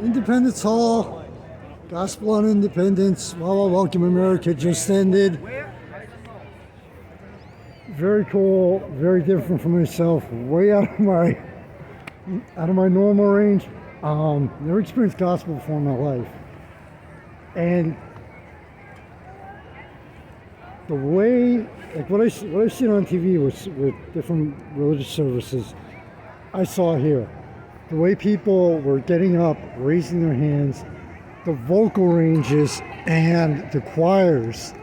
Independence Hall, Gospel on Independence, Wawa Welcome America just ended. Very cool, very different from myself, way out of my normal range. Never experienced gospel before in my life. And the way, like what I seen on TV with different religious services, I saw here. The way people were getting up, raising their hands, the vocal ranges and the choirs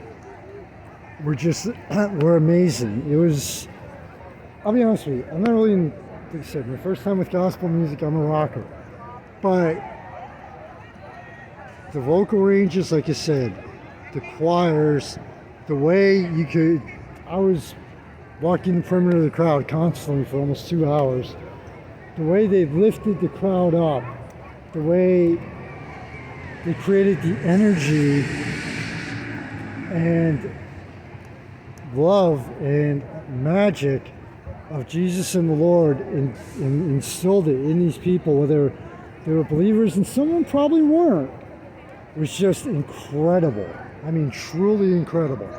were amazing. It was, I'll be honest with you, I'm not really, like I said, my first time with gospel music, I'm a rocker. But the vocal ranges, like I said, the choirs, the way I was walking the perimeter of the crowd constantly for almost 2 hours. The way they lifted the crowd up, the way they created the energy and love and magic of Jesus and the Lord and instilled it in these people, whether they were believers and some of them probably weren't. It was just incredible. I mean, truly incredible.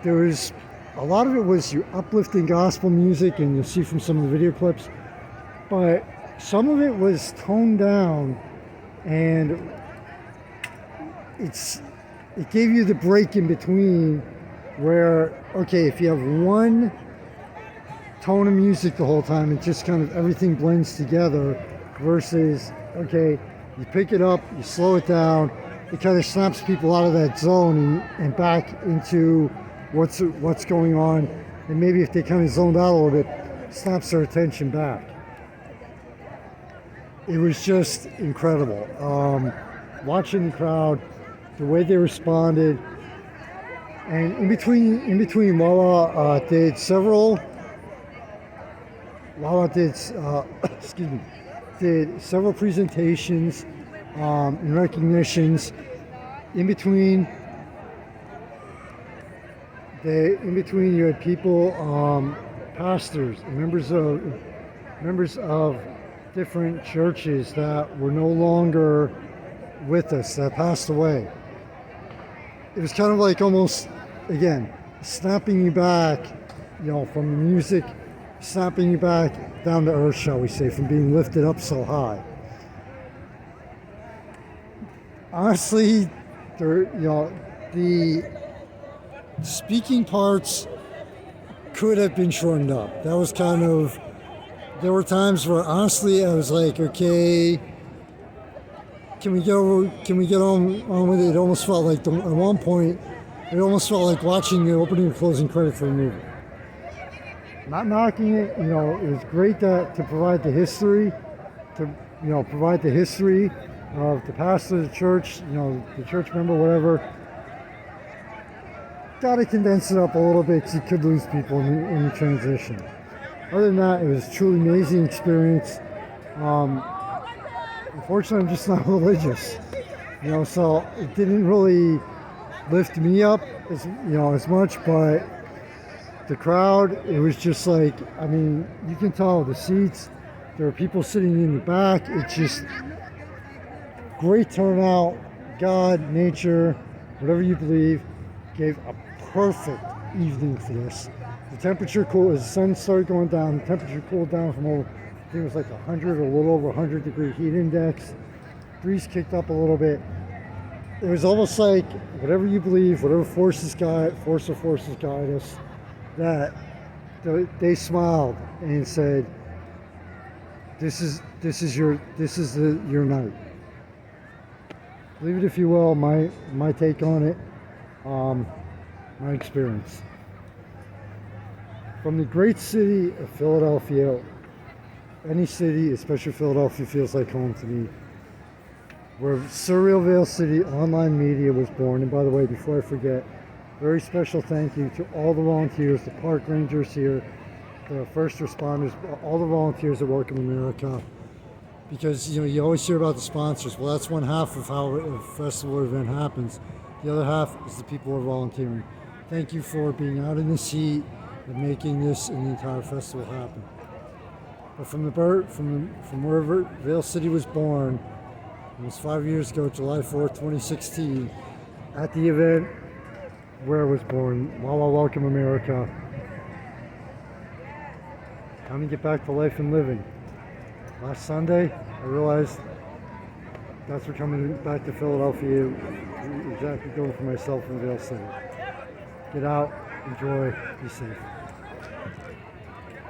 There was a lot of it was your uplifting gospel music, and you'll see from some of the video clips, but some of it was toned down, and it gave you the break in between where, okay, if you have one tone of music the whole time, it just kind of everything blends together, versus, okay, you pick it up, you slow it down, it kind of snaps people out of that zone and back into what's going on, and maybe if they kind of zoned out a little bit, snaps their attention back. It was just incredible. Watching the crowd, the way they responded, and in between, Wawa did excuse me, did several presentations and recognitions. In between, you had people, pastors, members of different churches that were no longer with us, that passed away. It was kind of like almost, again, snapping you back, from the music, snapping you back down to earth, shall we say, from being lifted up so high. Honestly, the speaking parts could have been shortened up. That was there were times where honestly I was like, okay, can we get on with it? It almost felt like, at one point, it almost felt like watching the opening and closing credits for a movie. Not knocking it, it was great to provide the history, of the pastor of the church, the church member, whatever. Got to condense it up a little bit, so you could lose people in the transition. Other than that, it was a truly amazing experience. Unfortunately, I'm just not religious, so it didn't really lift me up as much, but the crowd, it was just like, I mean, you can tell the seats, there were people sitting in the back. It's just great turnout. God, nature, whatever you believe, gave a perfect evening for this. The temperature cooled, as the sun started going down, the temperature cooled down from over, I think it was like 100 or a little over 100 degree heat index. Breeze kicked up a little bit. It was almost like whatever you believe, whatever forces guide us, that they smiled and said, "This is your night." Believe it if you will. My take on it, my experience. From the great city of Philadelphia, any city, especially Philadelphia, feels like home to me. Where Surrealville City Online Media was born. And by the way, before I forget, very special thank you to all the volunteers, the park rangers here, the first responders, all the volunteers at Welcome America. Because you always hear about the sponsors. Well, that's one half of how a festival or event happens. The other half is the people who are volunteering. Thank you for being out in this heat and making this and the entire festival happen. But from the birth, from wherever Vale City was born, almost 5 years ago, July 4th, 2016, at the event where I was born, Wawa Welcome America. Time to get back to life and living. Last Sunday, I realized that's what coming back to Philadelphia, exactly doing for myself in Vale City. Get out, enjoy, be safe.